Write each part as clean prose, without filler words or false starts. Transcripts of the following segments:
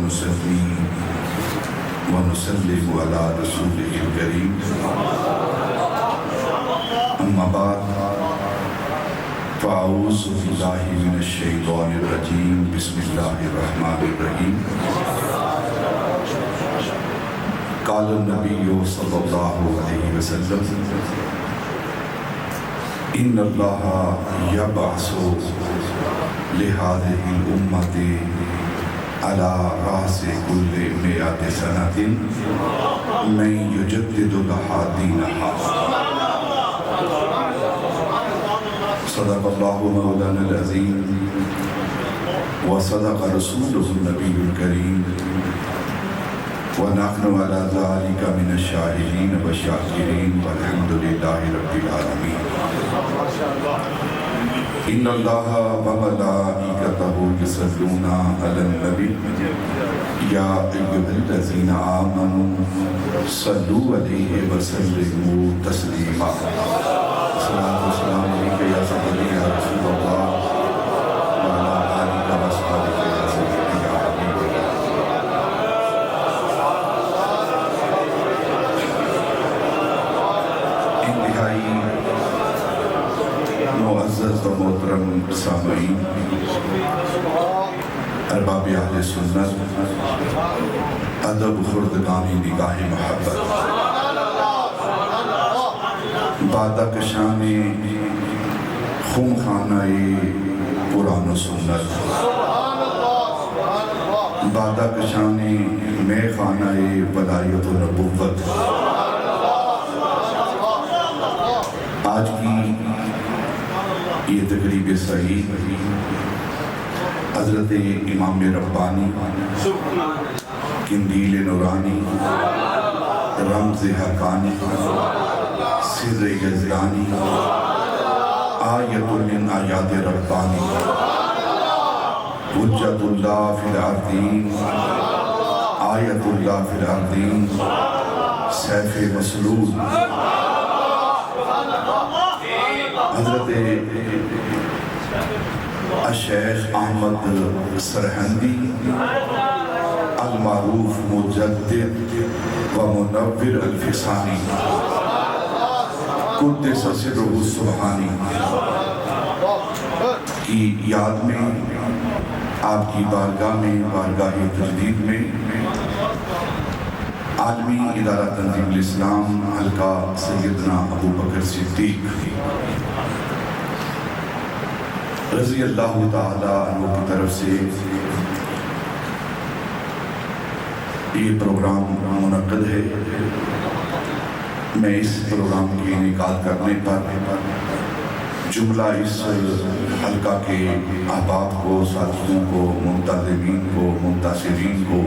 ونصلي ونسلم على رسوله الكريم أما بعد فأعوذ بالله من الشيطان الرجيم بسم الله الرحمن الرحيم قال النبي صلى الله عليه وسلم إن الله يبعث لهذه الأمة على رأس كل 100 سنة من يجدد لها دينها. صدق الله مولانا العظيم وصدق رسوله النبي الكريم ونحن على ذلك من الشاهدين والشاكرين والحمد لله رب العالمين. إن الله وملائكته يصلون على النبي يا أيها الذين آمنوا صلوا عليه وسلموا تسليما. الصلاة والسلام عليك يا سيدي يا رسول الله وعلى آلك وأصحابك يا سيدي يا حبيب الله. انتہائی معزز و محترم سامعین، ارباب اہل سنت، ادب خردگانی نگاہ محبت، بادہ کشان خون خانہ قرآن و سنت، بادہ کشان میں خانہ ولایت و نبوت، آج کی یہ تقریب سعید حضرت امام ربانی، قندیل نورانی، رمز حقانی، سر یزدانی، آیت من آیات ربانی، حجت اللہ فی الارضین، آیت اللہ فی الارضین، سیف مسلول، حضرت الشیخ احمد سرہندی المعروف مجدد و منور الفسانی قدس سرہ السبحانی کی یاد میں آپ کی بارگاہ میں، بارگاہ تجدید میں، عالمی ادارہ تنظیم الاسلام حلقہ سیدنا ابو بکر صدیق رضی اللہ تعالیٰ عنہ کی طرف سے یہ پروگرام منعقد ہے. میں اس پروگرام کی انعقاد کرنے پر جملہ اس حلقہ کے احباب کو، ساتھیوں کو، منتظمین کو، منتصرین کو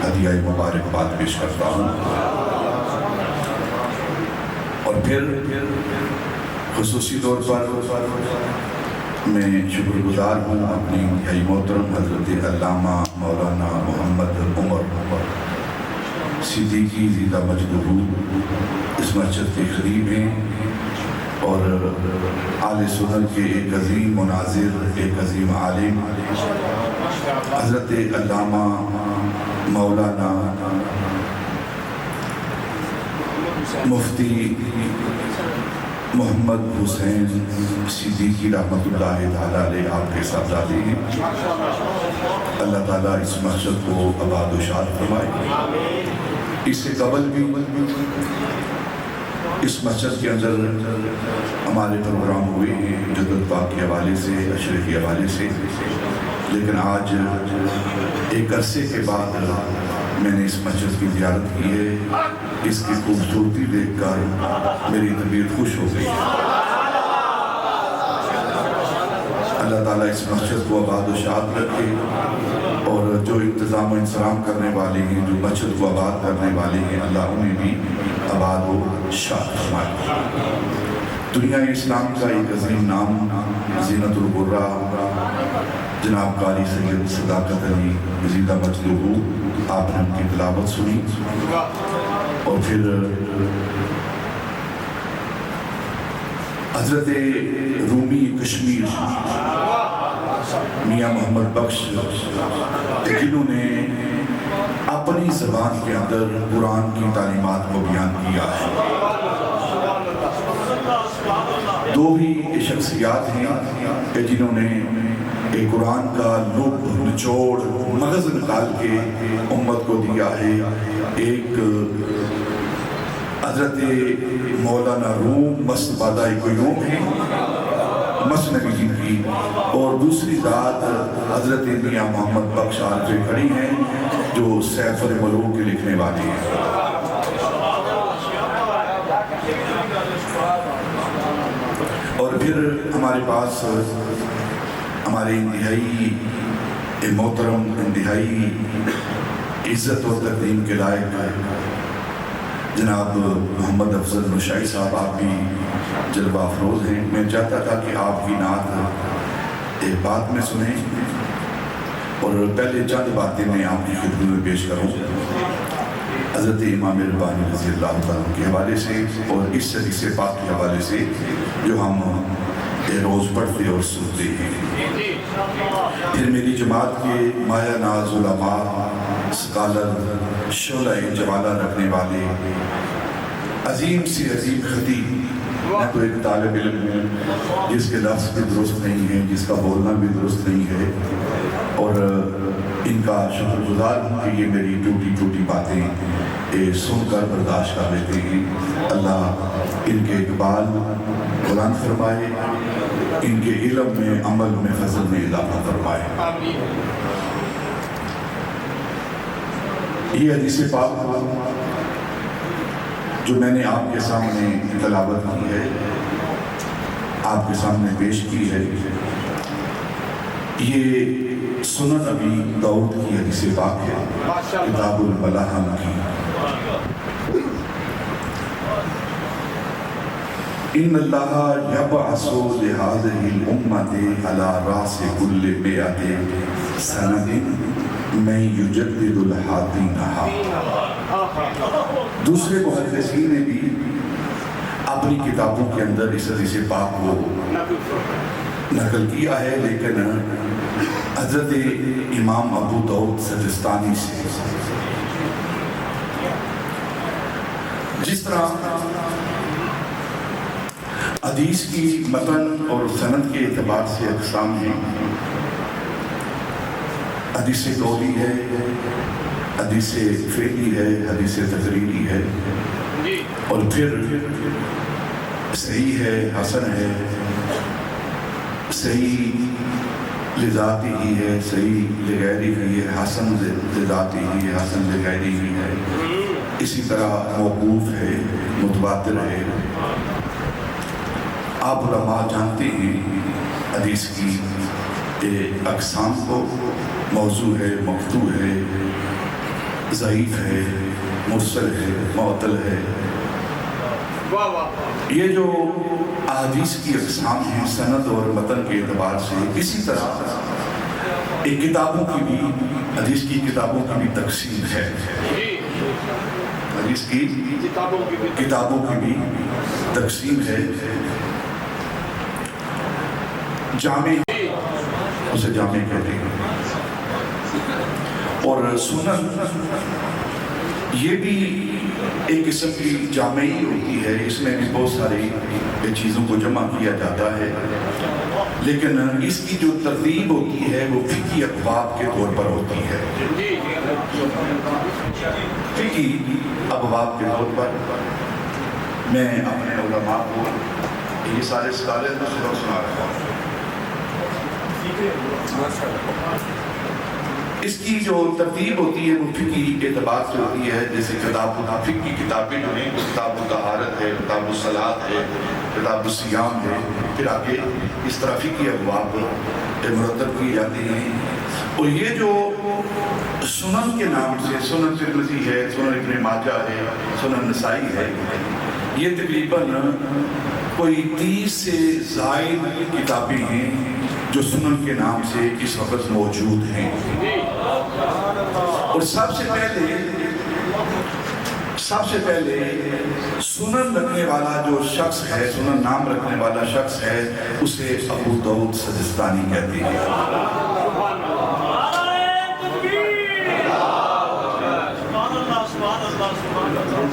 ہدیہ مبارکباد پیش کرتا ہوں. اور پھر خصوصی طور پر میں شکر گزار ہوں اپنی انتہائی محترم حضرت علامہ مولانا محمد عمر صدیقی زیدہ مجدہ اس مسجد کے قریب ہیں اور اہل سنت کے ایک عظیم مناظر، ایک عظیم عالم حضرت علامہ مولانا مفتی محمد حسین صدیقی رحمت اللہ تعالیٰ علیہ آپ کے ساتھ ہیں. اللہ تعالیٰ اس مسجد کو آباد و شاد فرمائے. اس سے قبل بھی اس مسجد کے اندر ہمارے پروگرام ہوئے ہیں جدت پاک کے حوالے سے، عشرے کے حوالے سے، لیکن آج ایک عرصے کے بعد میں نے اس مسجد کی زیارت کی ہے. اس کی خوبصورتی دیکھ کر میری طبیعت خوش ہو گئی. اللہ تعالیٰ اس مسجد کو آباد و شاد رکھے اور جو انتظام و انصرام کرنے والے ہیں، جو مسجد کو آباد کرنے والے ہیں، اللہ انہیں بھی آباد و شاد فرمائے. دنیا اسلام کا ایک عظیم نام زینت القرا جناب قاری سید صداقت علی زیدہ مجدہ، آپ نے ان کی تلاوت سنی اور پھر حضرت رومی کشمیر میاں محمد بخش جنہوں نے اپنی زبان کے اندر قرآن کی تعلیمات کو بیان کیا ہے۔ دو ہی شخصیات ہیں کہ جنہوں نے ایک قرآن کا لب نچوڑ مغز نکال کے امت کو دیا ہے۔ ایک حضرت مولانا روم مصطفیٰ قیوم ہیں مثنوی جن کی، اور دوسری ذات حضرت میاں محمد بخش عارف کھڑی ہیں جو سیف الملوک کے لکھنے والے ہیں۔ اور پھر ہمارے پاس ہمارے انتہائی محترم، انتہائی عزت و تقدیم کے لائق جناب محمد افضل مشائی صاحب، آپ بھی جلوہ افروز ہیں۔ میں چاہتا تھا کہ آپ کی نعت ایک بات میں سنیں، اور پہلے چند باتیں میں آپ کی خدمت میں پیش کروں حضرت امام ربانی رضی اللہ تعالیٰ کے حوالے سے، اور اس حدیث پاک کے حوالے سے جو ہم روز پڑھتے اور سنتے ہیں۔ پھر میری جماعت کے مایہ ناز علماء، سکالر، شعلہ جوالہ رکھنے والے عظیم سے عظیم خطیب، میں تو ایک طالب علم ہوں جس کے لفظ بھی درست نہیں ہے، جس کا بولنا بھی درست نہیں ہے، اور ان کا شکر گزار ہوں کہ یہ میری ٹوٹی ٹوٹی باتیں سن کر برداشت کر لیتے ہیں۔ اللہ ان کے اقبال بلند فرمائے، ان کے علم میں، عمل میں، فضل میں اضافہ فرمائے۔ یہ حدیث پاک جو میں نے آپ کے سامنے تلاوت کی ہے، آپ کے سامنے پیش کی ہے، یہ سنن ابی داؤد کی حدیث پاک ہے، کتاب الملاحم کی۔ ان اللہ یبعث لہذہ الامت علی راس کل مئۃ سنۃ من یجدد الحادینہا۔ دوسرے محدثین نے بھی اپنی کتابوں کے اندر اس حدیث پاک کو نقل کیا ہے، لیکن حضرت امام ابو داؤد سجستانی سے جس طرح حدیث کی متن اور سند کے اعتبار سے اقسام ہیں، حدیث قولی ہے، حدیث فعلی ہے، حدیث تقریری ہے، اور پھر صحیح ہے، حسن ہے، صحیح لذاتی ہی ہے، صحیح لغیری ہی ہے، حسن لذاتی ہی ہے، حسن لغیری ہی ہے، اسی طرح موقوف ہے، متواتر ہے۔ آپ علماء جانتے ہیں حدیث کی اقسام کو، موضوع ہے، مقطوع ہے، ضعیف ہے، مرسل ہے، معطل ہے۔ یہ جو احادیث کی اقسام ہیں سند اور متن کے اعتبار سے، اسی طرح ایک کتابوں کی بھی، حدیث کی کتابوں کی بھی تقسیم ہے۔ حدیث کی کتابوں کی بھی تقسیم ہے۔ جامع، اسے جامع کہتے ہیں، اور سنن یہ بھی ایک قسم کی جامعی ہوتی ہے، اس میں بھی بہت ساری چیزوں کو جمع کیا جاتا ہے، لیکن اس کی جو ترتیب ہوتی ہے وہ فقہی ابواب کے طور پر ہوتی ہے۔ فقہی ابواب کے طور پر میں اپنے علماء کو یہ سارے سکالر کو سبق سنا رہا ہوں۔ اس کی جو ترتیب ہوتی ہے وہ فقہی کے اعتبار سے ہوتی ہے، جیسے کتاب فقہ کی کتابیں جو ہیں، کتاب الطہارت ہے، کتاب الصلاۃ ہے، کتاب الصیام ہے، پھر آگے اس طرح فقہی ابواب مرتب کیے جاتے ہیں۔ اور یہ جو سنن کے نام سے، سنن ترمذی ہے، سنن ابن ماجہ ہے، سنن نسائی ہے، یہ تقریباً کوئی 30 سے زائد کتابیں ہیں جو سنن کے نام سے اس وقت موجود ہیں۔ اور سب سے پہلے سنن رکھنے والا جو شخص ہے، سنن نام رکھنے والا شخص ہے، اسے ابو داؤد سجستانی کہتے ہیں۔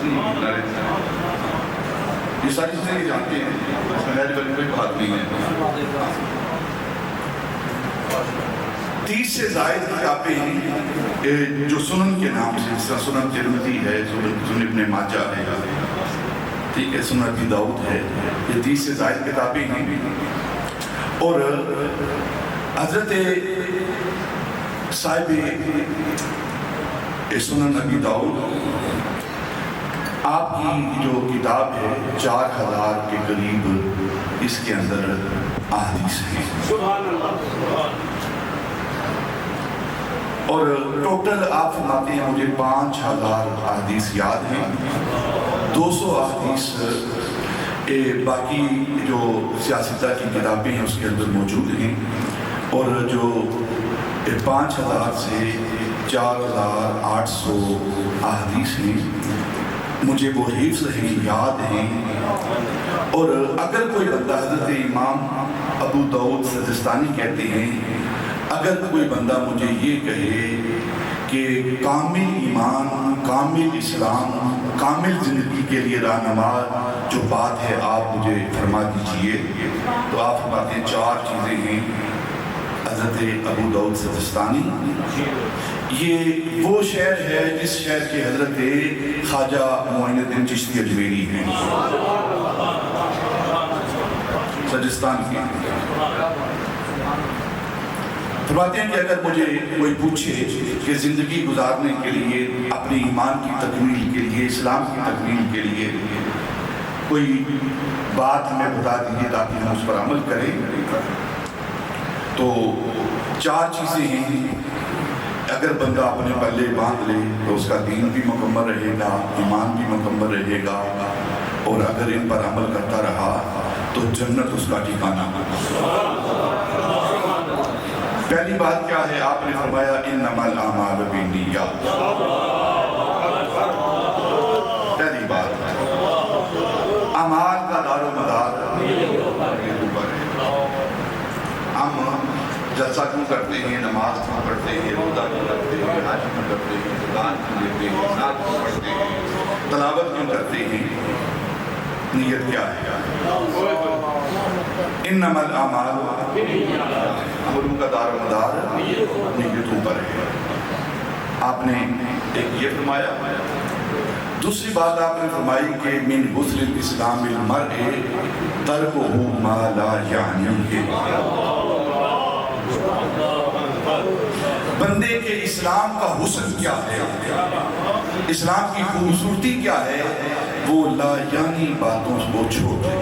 روٹی نہ رہتا ہے. یہ ساری چیزیں یہ جانتے ہیں, اس میں نئے بلکہ کوئی بات نہیں ہے. 30 سے زائد کتابیں جو سنن کے نام سے, جس طرح سنن ترمذی ہے, سنن ابن ماجہ ہے, ٹھیک ہے, سنن ابی داؤد ہے, یہ 30 سے زائد کتابیں ہیں. اور حضرت صاحب سنن ابی داؤد, آپ کی جو کتاب ہے 4000 کے قریب اس کے اندر احادیث ہیں. سبحان اللہ. اور ٹوٹل آپ فرماتے ہیں مجھے 5000 احادیث یاد ہیں. 200 احادیث باقی جو سیاستہ کی کتابیں ہیں اس کے اندر موجود ہیں. اور جو 5000 سے 4800 احادیث ہیں مجھے وہ حفظ ہیں, یاد ہیں. اور اگر کوئی بندہ, حضرت امام ابو داؤد سجستانی کہتے ہیں, اگر کوئی بندہ مجھے یہ کہے کہ کامل ایمان, کامل اسلام, کامل زندگی کے لیے رہنما جو بات ہے آپ مجھے فرما دیجئے, تو آپ فرماتے ہیں 4 چیزیں ہیں. حضرت ابو داؤد سجستانی یہ وہ شہر ہے جس شہر کے حضرت خواجہ معین الدین چشتی اجمیری ہیں, سجستان کے. فرماتے ہیں کہ اگر مجھے کوئی پوچھے کہ زندگی گزارنے کے لیے, اپنے ایمان کی تکمیل کے لیے, اسلام کی تکمیل کے لیے کوئی بات ہمیں بتا دیجیے تاکہ ہم اس پر عمل کریں, تو 4 چیزیں ہیں. اگر بندہ اپنے پلے باندھ لے تو اس کا دین بھی مکمل رہے گا, ایمان بھی مکمل رہے گا, اور اگر ان پر عمل کرتا رہا تو جنت اس کا ٹھکانہ ہوگا. پہلی بات کیا ہے؟ آپ نے فرمایا انما الاعمال بالنیات. پہلی بات اعمال کا دار و مدار اوپر ہے. ہم جلسہ کیوں کرتے ہیں, نماز کیوں پڑھتے ہیں, روزہ کیوں رکھتے ہیں, حج کیوں کرتے ہیں, زکات کیوں دیتے ہیں, نعت کیوں پڑھتے ہیں, تلاوت کیوں کرتے ہیں؟ نیت کیا ہے؟ انما الاعمال عملوں کا دار و مدار نیتوں پر ہے. آپ نے ایک یہ فرمایا. دوسری بات آپ نے فرمائی کہ من حسن الاسلام المرء ترکہ ما لا یعنیہ. بندے کے اسلام کا حسن کیا ہے, اسلام کی خوبصورتی کیا ہے؟ وہ لا یعنی باتوں کو چھوڑ دے.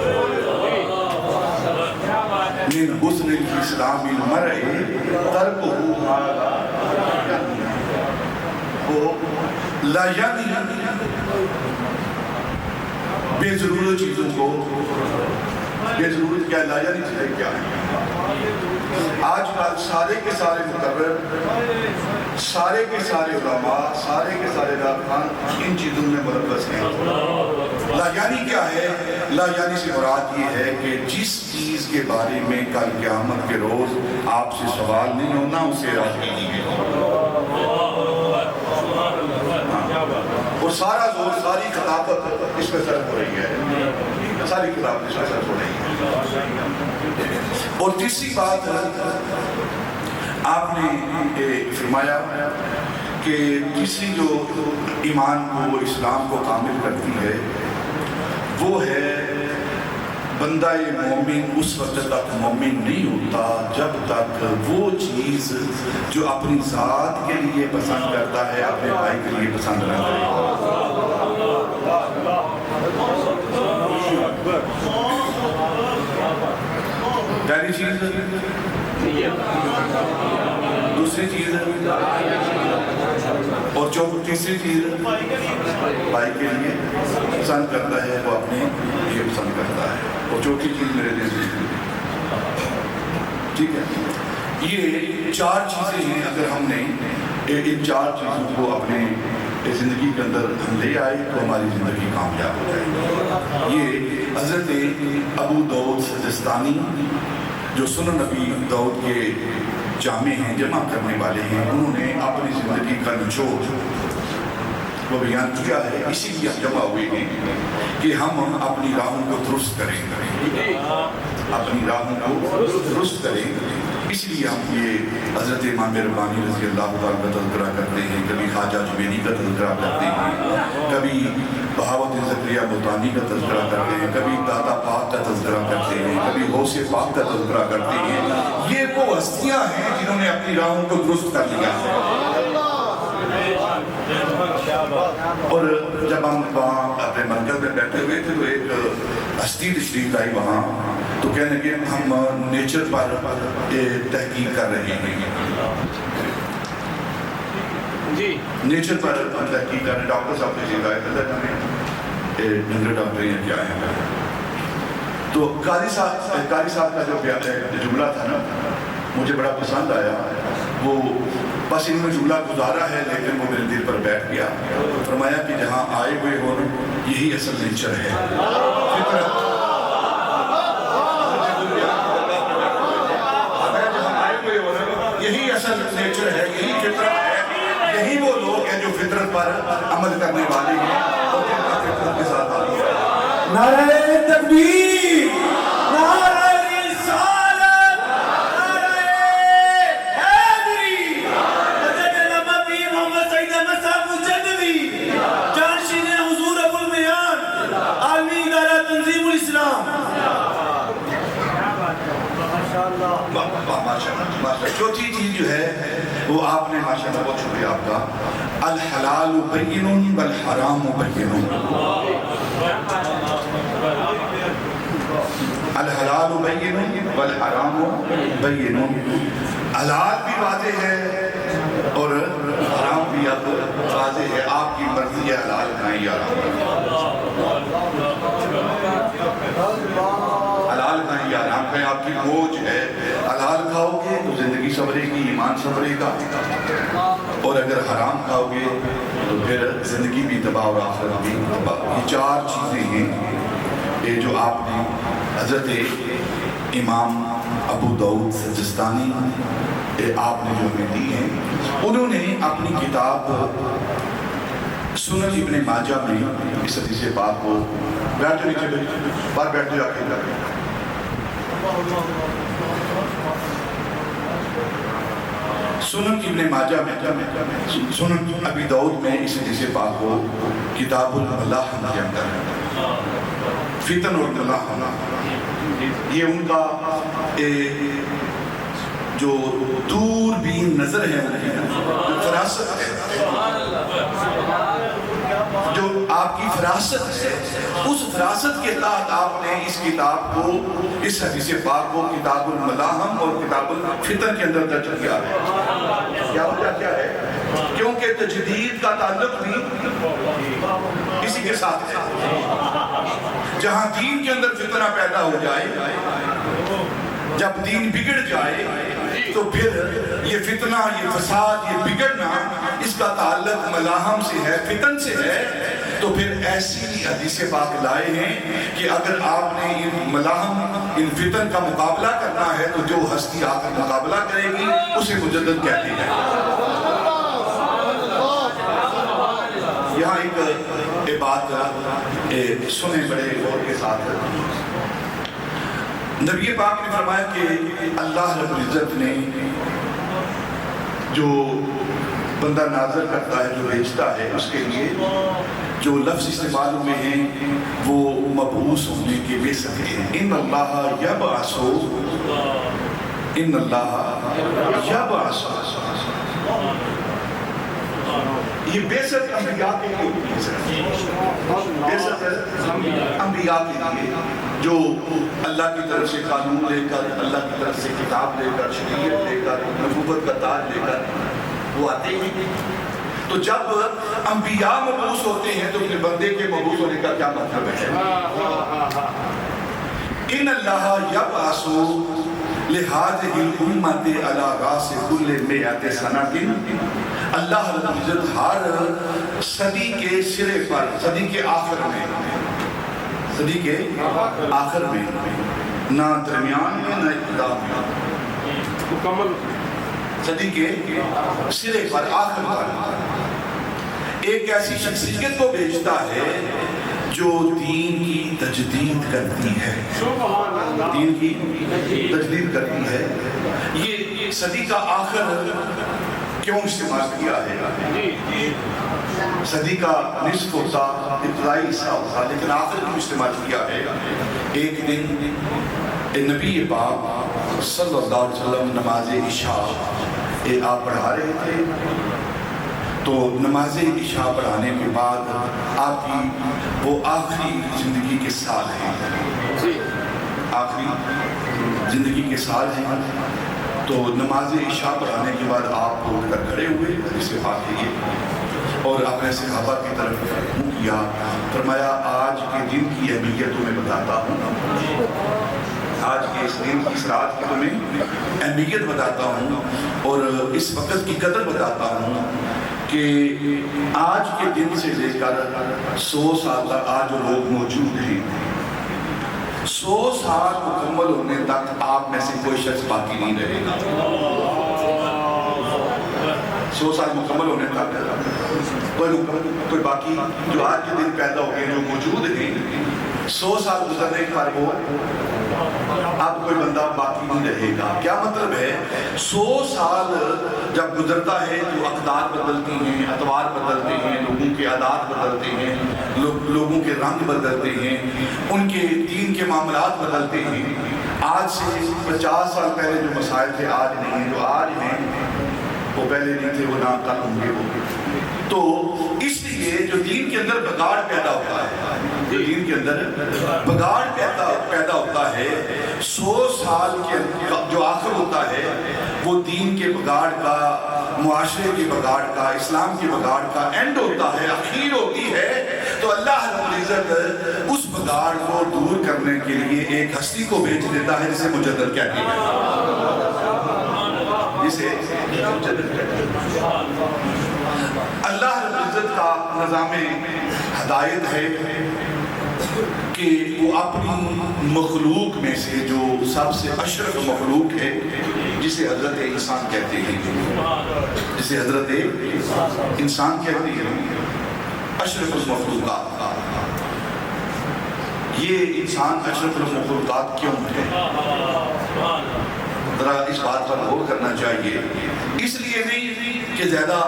من حسن الاسلام المرء ترکہ ما لا یعنی. وہ لا یعنی بے ضرورت چیزوں کو, بے ضرورت کیا لا یعنی چیزیں کیا ہیں؟ آج کل سارے کے سارے مقرر, سارے کے سارے علماء, سارے کے سارے دارخان ان چیزوں میں ملوث ہیں. لا یعنی کیا ہے؟ لا یعنی سے مراد یہ ہے کہ جس چیز کے بارے میں کل قیامت کے روز آپ سے سوال نہیں ہونا, اسے یاد کیجیے. اور سارا زور, ساری خطابت اس پہ صرف ہو رہی ہے, ساری خطابت اس پہ صرف ہو رہی ہے. اور تیسری بات آپ نے فرمایا کہ کسی جو ایمان کو, اسلام کو کامل کرتی ہے, وہ ہے بندہ مومن اس وقت تک مومن نہیں ہوتا جب تک وہ چیز جو اپنی ذات کے لیے پسند کرتا ہے اپنے بھائی کے لیے پسند نہ کرے. پہلی چیز. دوسری چیز اور جو تیسری چیز بھائی کے لیے پسند کرتا ہے وہ اپنے لیے پسند کرتا ہے. اور چوتھی چیز میرے لیے ٹھیک ہے. یہ 4 چیزیں ہیں. اگر ہم نے ان 4 چیزوں کو اپنے زندگی کے اندر ہم لے آئے تو ہماری زندگی کامیاب ہو جائے گی. یہ حضرت ابو داؤد سجستانی جو سنن ابی داؤد کے جامع ہیں, جمع کرنے والے ہیں, انہوں نے اپنی زندگی کا نچوڑ وہ بیان کیا ہے، اسی لیے ہم جمع ہوئے ہیں کہ ہم اپنی راہوں کو درست کریں، اپنی راہوں کو درست کریں۔ اس لیے ہم یہ حضرت امام ربانی رضی اللہ تعالیٰ کا تذکرہ کرتے ہیں، کبھی خواجہ جوینی کا تذکرہ کرتے ہیں، کبھی بہاوت زکریا ملتانی کا تذکرہ کرتے ہیں، کبھی داتا پاک کا تذکرہ کرتے ہیں، کبھی غوث پاک کا تذکرہ کرتے ہیں۔ یہ وہ ہستیاں ہیں جنہوں نے اپنی راہوں کو درست کر لیا ہے۔ اور جب ہم وہاں اپنے مرکز میں بیٹھے ہوئے تھے تو ایک ہستی تشریف لائی وہاں، تو کہنے لگے ہم نیچر پر تحقیق کر رہے ہیں، نیچر پر تحقیق کر رہے ہیں۔ ڈاکٹر صاحب نے شکایت ہمیں ڈنگر ڈاکٹر ہیں کیا ہے، تو قاری صاحب کا جو جملہ تھا نا مجھے بڑا پسند آیا۔ وہ بس انہوں نے جملہ گزارا ہے لیکن وہ میرے دل پر بیٹھ گیا۔ فرمایا کہ جہاں آئے ہوئے ہو یہی اصل نیچر ہے، فطرت۔ جہاں آئے ہوئے ہو یہی اصل نیچر ہے، یہی فطرت ہے، یہی وہ لوگ ہیں جو فطرت پر عمل کرنے والے ہیں اور جن کا فطرت کے ساتھ آئی ہے۔ نعرہ تکبیر، نعرہ رسالت، نعرہ حیدری، حضرت علامہ پیر محمد سعید احمد صاحب مجددی، جانشین حضور ابو البیان، عالمی ادارہ تنظیم الاسلام۔ چوتھی چیز جو ہے وہ آپ نے ماشاءاللہ بہت شکریہ آپ کا، الحلال بین والحرام بین، الحلال بین والحرام بین، حلال بھی واضح ہے اور حرام بھی اب واضح ہے، آپ کی مرضی ہے حلال کھائیں یا حلال کھائیں یا حرام کھائیں، آپ کی موج ہے۔ حلال کھاؤ گے تو زندگی سنورے گی، ایمان سنورے گا، اور اگر حرام کھاؤ گے تو پھر زندگی بھی تباہ اور آخرت بھی تباہ۔ یہ چار چیزیں ہیں یہ جو آپ نے حضرت امام ابو داؤد سجستانی آپ نے جو ہمیں دی ہیں، انہوں نے اپنی کتاب سنن ابن ماجہ میں اس حدیث پاک کو، بیٹھو نیچے باہر بیٹھو جا کے، سنن ابن ماجہ میں، سنن ابی داؤد میں اس حدیث پاک کو کتاب الملاحم کے اندر فتن اور ملاحم، یہ ان کا جو دور بین نظر ہے، جو فراست ہے، جو آپ کی فراست ہے، اس فراست کے تحت آپ نے اس کتاب کو، اس حدیث پاک کو کتاب الملاحم اور کتاب الفتن کے اندر درج کیا ہے۔ کیا وجہ کیا ہے؟ کیونکہ تجدید کا تعلق بھی اسی کے ساتھ ہے۔ جہاں دین کے اندر فتنہ پیدا ہو جائے، جب دین بگڑ جائے تو پھر یہ فتنہ، یہ فساد، یہ بگڑنا، اس کا تعلق ملاحم سے ہے، فتن سے ہے۔ تو پھر ایسی حدیث پاک لائے ہیں کہ اگر آپ نے ان ملاحم، ان فتن کا مقابلہ کرنا ہے تو جو ہستی آ کر مقابلہ کرے گی اسے مجدد کہتے ہیں۔ یہاں ایک بات سنیں بڑے غور کے ساتھ، نبی پاک نے فرمایا کہ اللہ رب العزت نے جو بندہ نازل کرتا ہے، جو بھیجتا ہے، اس کے لیے جو لفظ استعمال ہوئے ہیں وہ مبعوث ہونے کے بے سکتے ہیں۔ ان اللہ یبعث، ان اللہ یبعث، یہ بیست انبیاء کے لیے ہوتی ہے، بیست انبیاء کے لیے جو اللہ کی طرف سے قانون لے کر، اللہ کی طرف سے کتاب لے کر، شریعت لے کر، نبوت کا تاج لے کر وہ آتے ہیں۔ تو جب انبیاء مبعوث ہوتے ہیں تو اپنے بندے کے مبعوث ہونے کا کیا مطلب ہے؟ ان اللہ یبعث لہذه الامت علی راس کل مئۃ سنۃ، اللہ رب العزت ہر صدی کے سرے پر، صدی کے آخر میں، صدی کے آخر میں، نہ درمیان میں نہ ابتدا میں، مکمل صدی کے سرے پر، آخر پر ایک ایسی شخصیت کو بھیجتا ہے جو دین کی تجدید کرتی ہے، دین کی تجدید کرتی ہے۔ یہ صدی کا آخر کیوں استعمال کیا ہے؟ صدی کا نصف ہوتا، ابتدائی حصہ ہوتا، لیکن آخر کیوں استعمال کیا ہے؟ ایک دن نبی پاک صلی اللہ علیہ وسلم نماز عشاء آپ پڑھا رہے تھے، تو نماز عشاء پڑھانے کے بعد آپ کی وہ آخری زندگی کے سال ہیں، آخری زندگی کے سال ہیں، تو نماز عشاء پڑھانے کے بعد آپ اٹھ کر کھڑے ہوئے، حدیث پاک ہے یہ، اور اپنے صحابہ کی طرف منہ کیا، فرمایا آج کے دن کی اہمیت تمہیں بتاتا ہوں، آج کے اس دن کی اس رات کی تمہیں اہمیت بتاتا ہوں اور اس وقت کی قدر بتاتا ہوں کہ آج کے دن سے لے کر 100 سال تک آج جو لوگ موجود ہیں، 100 سال مکمل ہونے تک آپ میں سے کوئی شخص باقی نہیں رہے گا۔ 100 سال مکمل ہونے تک کوئی باقی جو آج کے دن پیدا ہو گئے جو موجود ہیں، 100 سال گزرنے پر وہ اب کوئی بندہ باقی نہیں رہے گا۔ کیا مطلب ہے؟ 100 سال جب گزرتا ہے تو اقدار بدلتی ہیں، اطوار بدلتے ہیں، لوگوں کے عادات بدلتے ہیں، لوگوں کے رنگ بدلتے ہیں، ان کے دین کے معاملات بدلتے ہیں۔ آج سے 50 سال پہلے جو مسائل تھے آج نہیں ہیں، جو آج ہیں وہ پہلے نہیں تھے، وہ نہ کل ہوں گے وہ۔ تو اس لیے جو دین کے اندر بگاڑ پیدا ہوتا ہے، جو دین کے اندر بگاڑ پیدا ہوتا ہے، 100 سال کے جو آخر ہوتا ہے وہ دین کے بگاڑ کا، معاشرے کے بگاڑ کا، اسلام کے بگاڑ کا اینڈ ہوتا ہے، اخیر ہوتی ہے۔ تو اللہ رب العزت اس بگاڑ کو دور کرنے کے لیے ایک ہستی کو بھیج دیتا ہے جسے مجدد کہتے ہیں، جسے مجدد کہتے ہیں۔ اللہ رب العزت کا نظام ہدایت ہے کہ وہ اپنی مخلوق میں سے جو سب سے اشرف مخلوق ہے، جسے حضرت انسان کہتے ہیں، جسے حضرت انسان کہتے ہیں، اشرف المخلوقات، یہ انسان اشرف المخلوقات کیوں ہے؟ ذرا اس بات پر غور کرنا چاہیے۔ اس لیے نہیں کہ زیادہ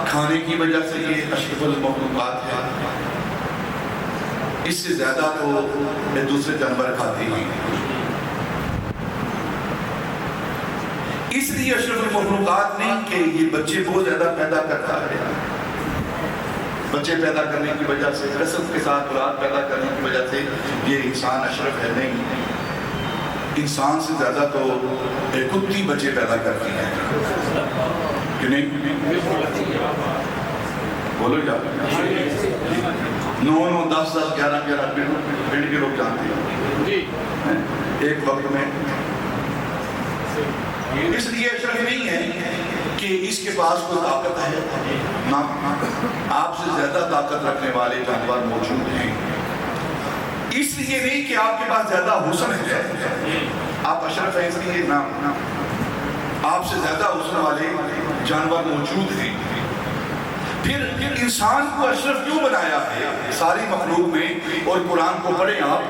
کھانے کی وجہ سے یہ اشرف المخلوقات ہے، اس سے زیادہ تو دوسرے جانور کھاتے ہیں، اس لیے اشرف المخلوقات نہیں کہ یہ بچے بہت زیادہ پیدا کرتا ہے، بچے پیدا کرنے کی وجہ سے، کثرت کے ساتھ اولاد پیدا کرنے کی وجہ سے یہ انسان اشرف ہے، نہیں۔ انسان سے زیادہ تو کتی بچے پیدا کرتی ہیں کہ نہیں؟ بولو جا 9 10 11 پنڈ کے لوگ جانتے ہیں ایک وقت میں۔ اس لیے اشرف نہیں ہے کہ اس کے پاس کوئی طاقت ہے، نہ آپ سے زیادہ طاقت رکھنے والے جانور موجود ہیں۔ اس لیے نہیں کہ آپ کے پاس زیادہ حسن ہے، آپ اشرف ہیں اس لیے نہ، آپ سے زیادہ حسن والے جانور موجود ہیں۔ پھر انسان کو اشرف کیوں بنایا ہے ساری مخلوق میں؟ اور قرآن کو پڑھیں آپ،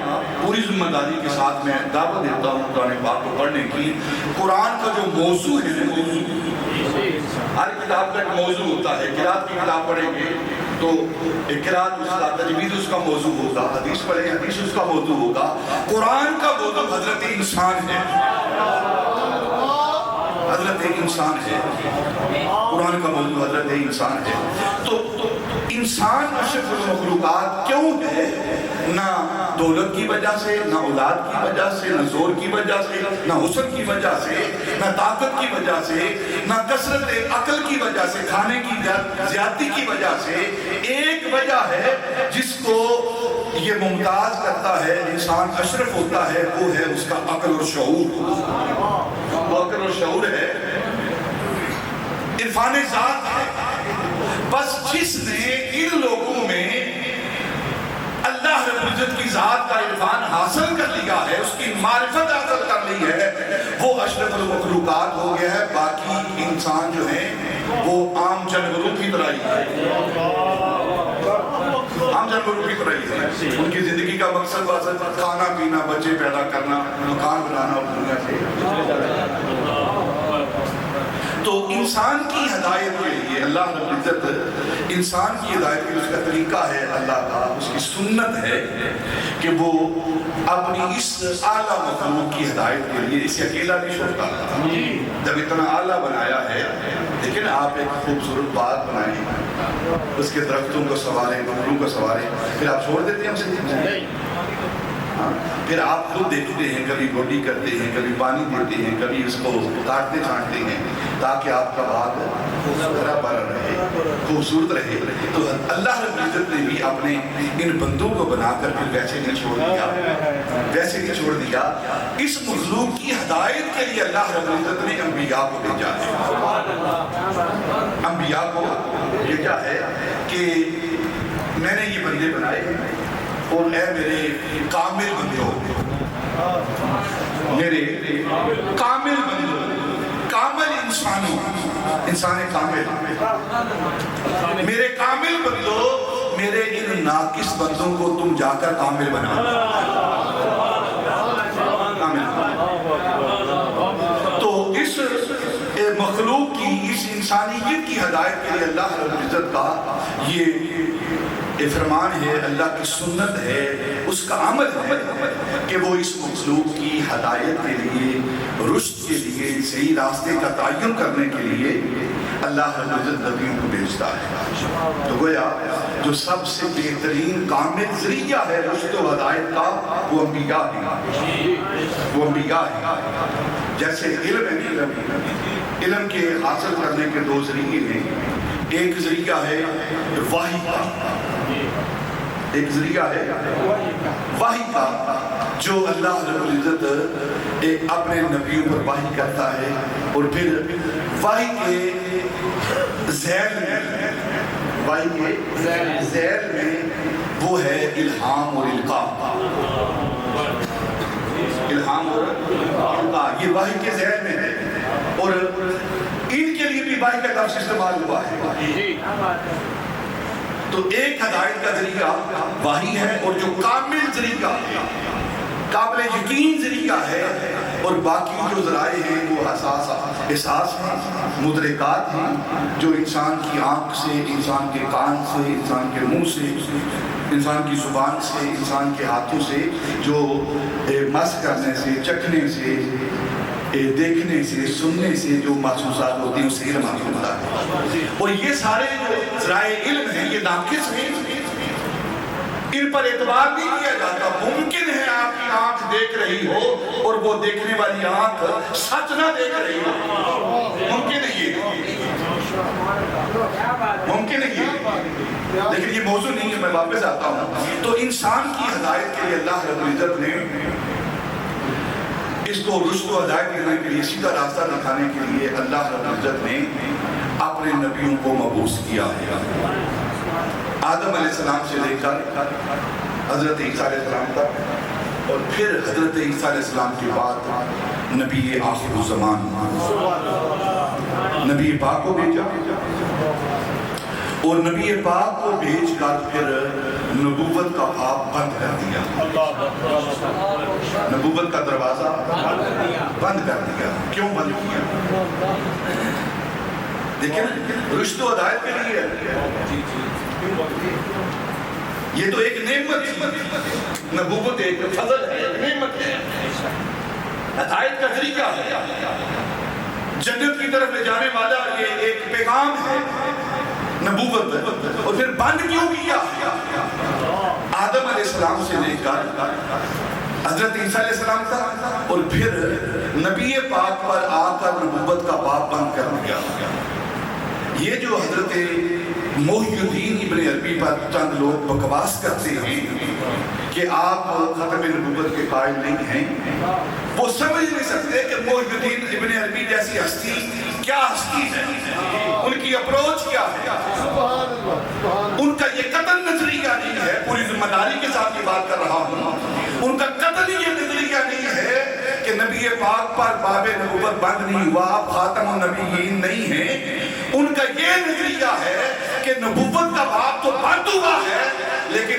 پوری ذمہ داری کے ساتھ میں دعوت دیتا ہوں قرآن پاک کو پڑھنے کی۔ قرآن کا جو موضوع ہے، موضوع ہر کتاب کا ایک موضوع ہوتا ہے۔ قرآن کی کتاب پڑھیں گے تو قرآن اس کا تجوید اس کا موضوع ہوگا، حدیث پڑھیں حدیث اس کا موضوع ہوگا۔ قرآن کا موضوع حضرت انسان ہے، حضرت انسان ہے، قرآن کا موضوع حضرت انسان ہے۔ تو انسان اشرف المخلوقات کیوں ہے؟ نہ دولت کی وجہ سے، نہ اولاد کی وجہ سے، نہ زور کی وجہ سے، نہ حسن کی وجہ سے، نہ طاقت کی وجہ سے، نہ کثرت عقل کی وجہ سے، کھانے کی زیادتی کی وجہ سے۔ ایک وجہ ہے جس کو یہ ممتاز کرتا ہے، انسان اشرف ہوتا ہے، وہ ہے اس کا عقل اور شعور۔ وہ عقل اور شعور ہے، عرفان ذات ہے۔ بس جس نے ان لوگوں میں اللہ رب العزت کی ذات کا عرفان حاصل کر لیا ہے، اس کی معرفت حاصل کر لی ہے، وہ اشرف المخلوقات ہو گیا ہے۔ باقی انسان جو ہیں وہ عام جانوروں کی طرح ہی ہے۔ عام جانوروں کی طرح ہی ہیں. ان کی زندگی کا مقصد بس کھانا پینا، بچے پیدا کرنا، مکان بنانا اور دنیا سے. تو انسان کی ہدایت کے لیے اللہ رب العزت، انسان کی ہدایت کے لیے اس کا طریقہ ہے اللہ کا، اس کی سنت ہے کہ وہ اپنی اس اعلیٰ مخلوق کی ہدایت کے لیے اسے اکیلا نہیں چھوڑتا. جب اتنا اعلیٰ بنایا ہے، لیکن آپ ایک خوبصورت باغ بنائیں، اس کے درختوں کو سنواریں، پھولوں کو سنواریں، پھر آپ چھوڑ دیتے ہیں اسے. پھر آپ خود دیکھتے ہیں، کبھی گوڈی کرتے ہیں، کبھی پانی دیتے ہیں، کبھی اس کو کاٹتے چھانٹتے ہیں تاکہ آپ کا باغ ہرا بھرا رہے، خوبصورت رہے. تو اللہ رب العزت نے بھی اپنے ان بندوں کو بنا کر پھر ویسے نہیں چھوڑ دیا. اس مخلوق کی ہدایت کے لیے اللہ رب العزت نے انبیاء کو بھیجا ہے. انبیاء کو بھیجا ہے کہ میں نے یہ بندے بنائے اور اے میرے کامل بندوں، میرے کامل بندوں، کامل انسانوں، انسان کامل، میرے کامل بندوں، میرے ان ناقص بندوں کو تم جا کر کامل بنا. تو اس مخلوق کی، اس انسانیت کی ہدایت کے لیے اللہ رب العزت کا یہ فرمان ہے، اللہ کی سنت ہے، اس کا عمل ہے کہ وہ اس مخلوق کی ہدایت کے لیے، رشد کے لیے، صحیح راستے کا تعین کرنے کے لیے اللہ رب العزت نبیوں کو بھیجتا ہے. تو گویا جو سب سے بہترین کامل ذریعہ ہے رشد و ہدایت کا، وہ انبیاء ہیں. وہ انبیاء ہیں. جیسے علم ہے، علم کے حاصل کرنے کے دو ذریعے ہیں. ایک ذریعہ ہے وحی کا، ایک ذریعہ ہے وحی کا، جو اللہ رب العزت اپنے نبیوں پر وحی کرتا ہے، اور پھر وحی کے ذیل میں، وحی کے ذیل میں وہ ہے الہام اور القاء. الہام اور القاء یہ وحی کے ذیل میں ہے، اور ان کے لیے بھی وحی کا لفظ استعمال ہوا ہے. تو ایک ہدایت کا ذریعہ وحی ہے، اور جو کامل ذریعہ ہے، قابل یقین ذریعہ ہے، اور باقی جو ذرائع ہیں وہ احساس ہیں، مدرکات ہیں، جو انسان کی آنکھ سے، انسان کے کان سے، انسان کے منہ سے، انسان کی زبان سے، انسان کے ہاتھوں سے، جو مس کرنے سے، چکھنے سے، دیکھنے سے، سننے سے جو محسوسات ہوتی ہیں اس سے علم حاصل ہوتا ہے. اور یہ سارے جو ذرائع علم ہیں یہ ناقص ہیں، ان پر اعتبار نہیں کیا جاتا. ممکن ہے آپ کی آنکھ دیکھ رہی ہو اور وہ دیکھنے والی آنکھ سچ نہ دیکھ رہی ہو، ممکن ہے یہ، ممکن ہے یہ، لیکن یہ موضوع نہیں ہے. میں واپس آتا ہوں. تو انسان کی ہدایت کے لیے اللہ رب العزت نے اس کو رشد و ہدایت کرنے کے لیے، سیدھا راستہ دکھانے کے لیے اللہ رب العزت نے اپنے نبیوں کو مبعوث کیا ہے. آدم علیہ السلام سے لے کر حضرت عیسیٰ علیہ السلام تک، اور پھر حضرت عیسیٰ علیہ السلام کے بعد نبی آخر الزمان نبی پاک کو بھیجا، اور نبی پاک کو بھیج کر پھر نبوت کا باب بند کر دیا، نبوت کا دروازہ بند کر دیا. کیوں بند کیا؟ دیکھیں رشد و ہدایت کے لیے یہ تو ایک نعمت ہے، نبوت ایک فضل ہے، ایک نعمت ہے، ہدایت کا ذریعہ ہے، جنت کی طرف لے جانے والا یہ ایک پیغام ہے نبوت. اور پھر بند کیوں کیا؟ آدم علیہ السلام سے لے کر حضرت عیسیٰ علیہ السلام تک، اور پھر نبی پاک پر آ کر نبوت کا باب بند کر دیا. یہ جو حضرت محی الدین ابن عربی پر چند لوگ بکواس کرتے ہیں کہ آپ ختم نبوت کے قائل نہیں ہیں، وہ سمجھ نہیں سکتے کہ محی الدین ابن عربی جیسی ہستی کیا ہستی ہے، ان کی اپروچ کیا ہے. ان کا یہ قطعی نظریہ نہیں ہے، پوری ذمہ داری کے ساتھ یہ بات کر رہا ہوں، ان کا قطعی یہ نظریہ نہیں ہے کہ نبی پاک پر باب نبوت بند نہیں ہوا، آپ خاتم النبیین نہیں ہیں. ان کا یہ نظریہ ہے کہ نبوت کا باب تو بند ہوا ہے، لیکن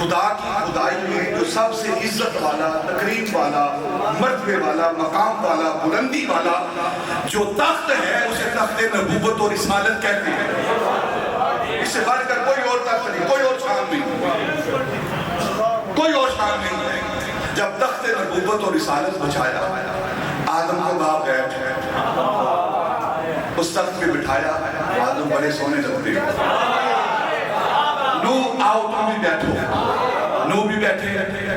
خدا کی خدائی میں جو سب سے عزت والا، تکریم والا، مرتبے والا، مقام والا، بلندی والا جو تخت ہے اسے تخت نبوت اور رسالت کہتے ہیں۔ اس سے بڑھ کر کوئی اور تخت نہیں، کوئی اور شان نہیں، کوئی اور شان نہیں ہے۔ جب تخت نبوت اور رسالت بچھایا، آدم کو کہا بیٹھ، اس تخت پہ بٹھایا، آدم بڑے سونے لگتے ہیں۔ نو آؤ تم بھی بیٹھو، نو بھی بیٹھے،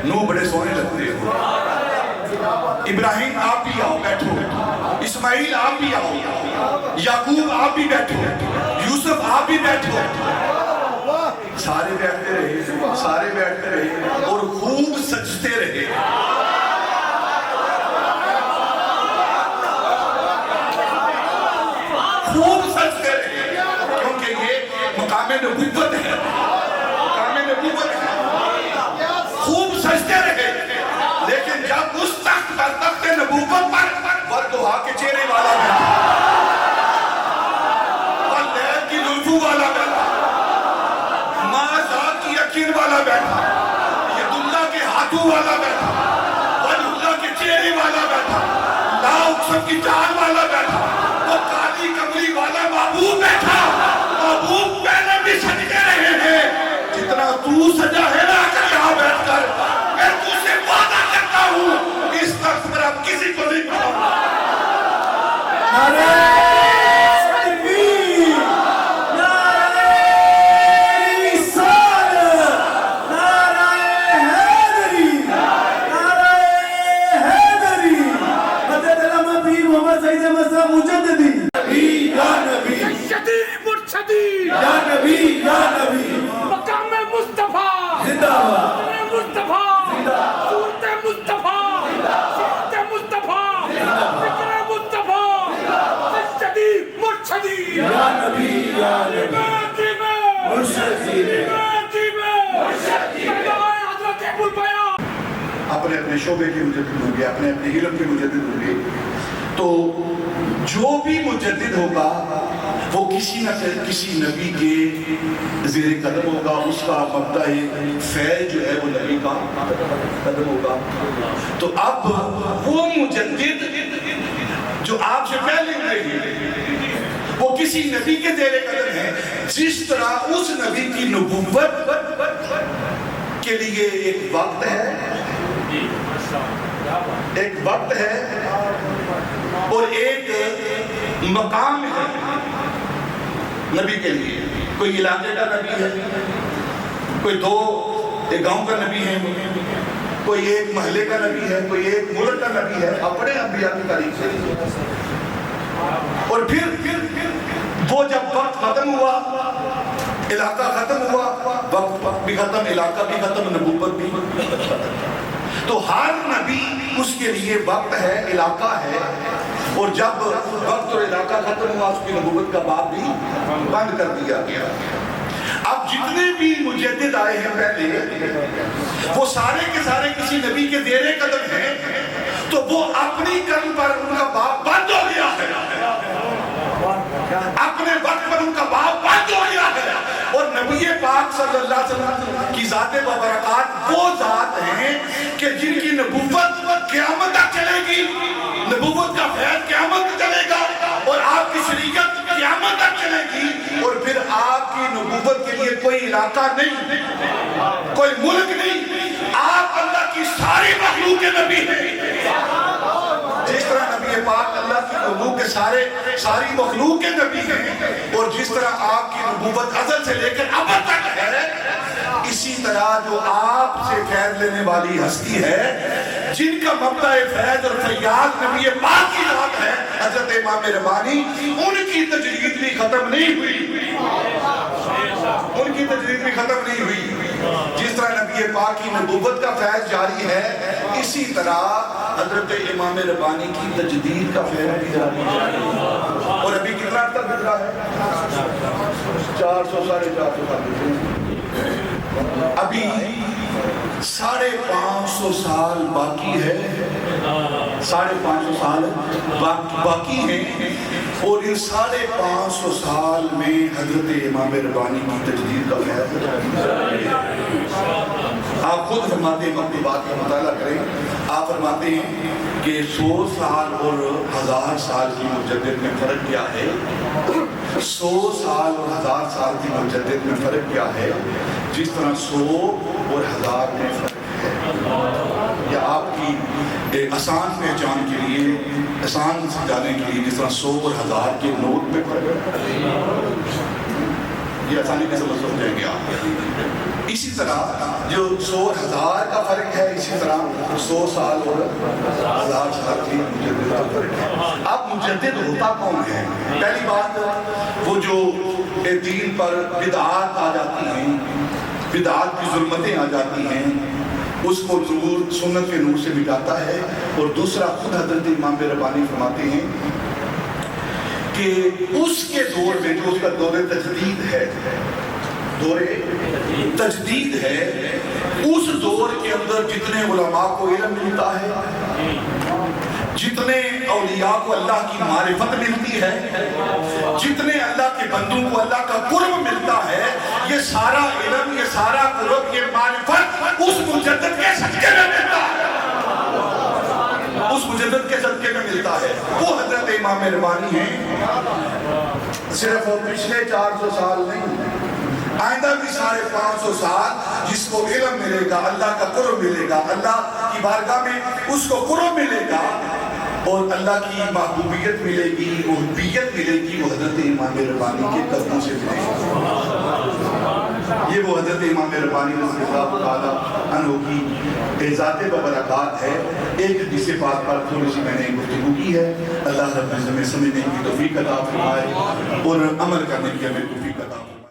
نو بڑے سونے لگتے ہو۔ ابراہیم آپ بھی آؤ بیٹھو، اسماعیل آپ بھی آؤ، یعقوب آپ بھی بیٹھو، یوسف آپ بھی بیٹھو۔ سارے بیٹھتے رہے، سارے بیٹھتے رہے اور خوب سجدے رہے۔ خوب سجدے رہے کیونکہ یہ مقام نبوت ہے، مقام نبوت ہے۔ خوب سجدے رہے، لیکن جب اس تخت پر، تخت نبوت پر بردوہا کے چہرے والا بیٹھا، واللیل کی زلفوں والا بیٹھا، مازاد کی یقین والا بیٹھا، یداللہ کے ہاتھوں والا بیٹھا، وجہاللہ کے چہرے والا بیٹھا، لا اقسم کی چال والا بیٹھا، وہ کالی کملی والا محبوب بیٹھا۔ محبوب پہلے بھی سجدے رہے ہیں، جتنا تو سجا ہے نا کر یہاں بیٹھ کر، میں تو سے وعدہ کرتا ہوں اس تخت پر اب کسی کو نہیں پڑھا۔ نعرہ تکبیر، نعرہ رسالت، نعرہ حیدری، نعرہ حیدری، مدد علامہ پیر محمد سعید احمد صاحب مجددی۔ یا نبی، مرشدی مرشدی، یا نبی، یا نبی، مقام مصطفیٰ زندہ باد، مقام مصطفیٰ، صورت مصطفیٰ، سیرت مصطفیٰ، فکر مصطفیٰ، مرشدی مرشدی، یا نبی، یا نبی، مرشدی، حضرت ابو البیان اپنے اپنے شعبے کے مجدد ہوں گے، اپنے اپنے علم کے مجدد ہوں گے۔ تو جو بھی مجدد ہوگا وہ کسی نہ کسی نبی کے زیر قدم ہوگا، اس کا مبدأ فیض جو ہے وہ نبی کا قدم ہوگا۔ تو اب وہ مجدد جو آپ سے پہلے ہوئے ہیں وہ کسی نبی کے زیر قدم ہے، جس طرح اس نبی کی نبوت کے لیے ایک وقت ہے، ایک وقت ہے اور ایک مقام ہے نبی کے لیے۔ کوئی علاقے کا نبی ہے، کوئی ایک گاؤں کا نبی ہے، کوئی ایک محلے کا نبی ہے، کوئی ایک ملک کا نبی ہے، اپنے انبیاء کی تاریخ سے۔ اور پھر وہ جب وقت ختم ہوا، علاقہ ختم ہوا، وقت بھی ختم، علاقہ بھی ختم، نبوت بھی ختم۔ تو ہر نبی اس کے لیے وقت ہے، علاقہ ہے، اور جب وقت اور علاقہ ختم ہوا اس کی نبوت کا باب بھی بند کر دیا گیا۔ اب جتنے بھی مجدد آئے ہیں پہلے وہ سارے کے سارے کسی نبی کے زیر قدم ہیں، تو وہ اپنی قدم پر ان کا باب بند ہو گیا ہے، اپنے وقت پر ان کا باب بند ہو گیا ہے۔ اور نبی پاک صلی اللہ علیہ وسلم کی ذات و برکات وہ ذات ہیں کہ جن کی نبوت قیامت تک چلے گی، نبوت کا فیض قیامت تک چلے گا، اور آپ کی شریعت قیامت تک چلے گی۔ اور پھر آپ کی نبوت کے لیے کوئی علاقہ نہیں، کوئی ملک نہیں، آپ اللہ کی ساری مخلوق کے نبی ہیں۔ جس طرح نبی پاک اللہ کی مخلوق کے ساری مخلوق کے نبی ہیں، اور جس طرح آپ کی نبوت ازل سے لے کر ابد تک ہے، اسی طرح جو آپ سے فیض لینے والی ہستی ہے، جن کا مبدأ فیض اور فیاض نبی پاک کی ذات ہے، حضرت امام ربانی، ان کی تجرید بھی ختم نہیں ہوئی، ان کی تجرید بھی ختم نہیں ہوئی۔ جس طرح نبی پاک کی نبوت کا فیض جاری ہے، اسی طرح حضرت امام ربانی کی تجدید کا فیض بھی جاری ہے۔ اور ابھی کتنا تک گزرا ہے؟ 400 ساڑھے 400 سال، ابھی 550 سال باقی ہے، 550 سال باقی ہیں، اور ان 550 سال میں حضرت امام ربانی کی تجدید کا فیض آپ خود فرماتے ہیں، اپنی بات کا مطالعہ کریں، آپ فرماتے ہیں کہ 100 سال اور 1000 سال کی مجدد میں فرق کیا ہے؟ 100 سال اور 1000 سال کی مجدد میں فرق کیا ہے؟ جس طرح 100 اور 1000 میں فرق ہے، یا آپ کی ایک آسان پہچان کے لیے، آسان سمجھانے کے لیے، جس طرح 100 اور 1000 کے نوٹ میں فرق ہے، یہ آسانی کے سمجھ جائیں گے آپ۔ اسی طرح جو 100 اور 1000 کا فرق ہے، اسی طرح 100 سال اور 1000 سال کی مجدد کا فرق ہے۔ اب مجدد ہوتا کون ہے؟ پہلی بات، وہ جو دین پر بدعات آ جاتی ہیں، بدعات کی ظلمتیں آ جاتی ہیں، اس کو نور، سنت کے نور سے مٹاتا ہے۔ اور دوسرا، خود حضرت امام ربانی فرماتے ہیں کہ اس کے دور میں، جو اس کا دور تجدید ہے، دور تجدید ہے، اس دور کے اندر جتنے علماء کو علم ملتا ہے، جتنے اولیاء کو اللہ کی معرفت ملتی ہے، جتنے اللہ کے بندوں کو اللہ کا قرب ملتا ہے، یہ سارا علم، یہ سارا قرب، یہ معرفت اس مجدد کے صدقے میں ملتا ہے، اس مجدد کے صدقے میں ملتا ہے۔ وہ حضرت امام ربانی ہیں۔ صرف وہ پچھلے 400 سال نہیں، آئندہ بھی 550 سال جس کو علم ملے گا، اللہ کا قرب ملے گا، اللہ کی بارگاہ میں اس کو قرب ملے گا اور اللہ کی محبوبیت ملے گی، محبیت ملے گی، وہ حضرت امام ربانی کے قدموں سے ملے گی۔ یہ وہ حضرت امام ربانی رضی اللہ تعالیٰ عنہ کی ذات ببرکات ہے۔ ایک حدیث پاک پر تھوڑی سی میں نے گفتگو کی ہے۔ اللہ رب العزت میں سمجھنے کی توفیق عطا فرمائے اور عمل کرنے کی ہمیں توفیق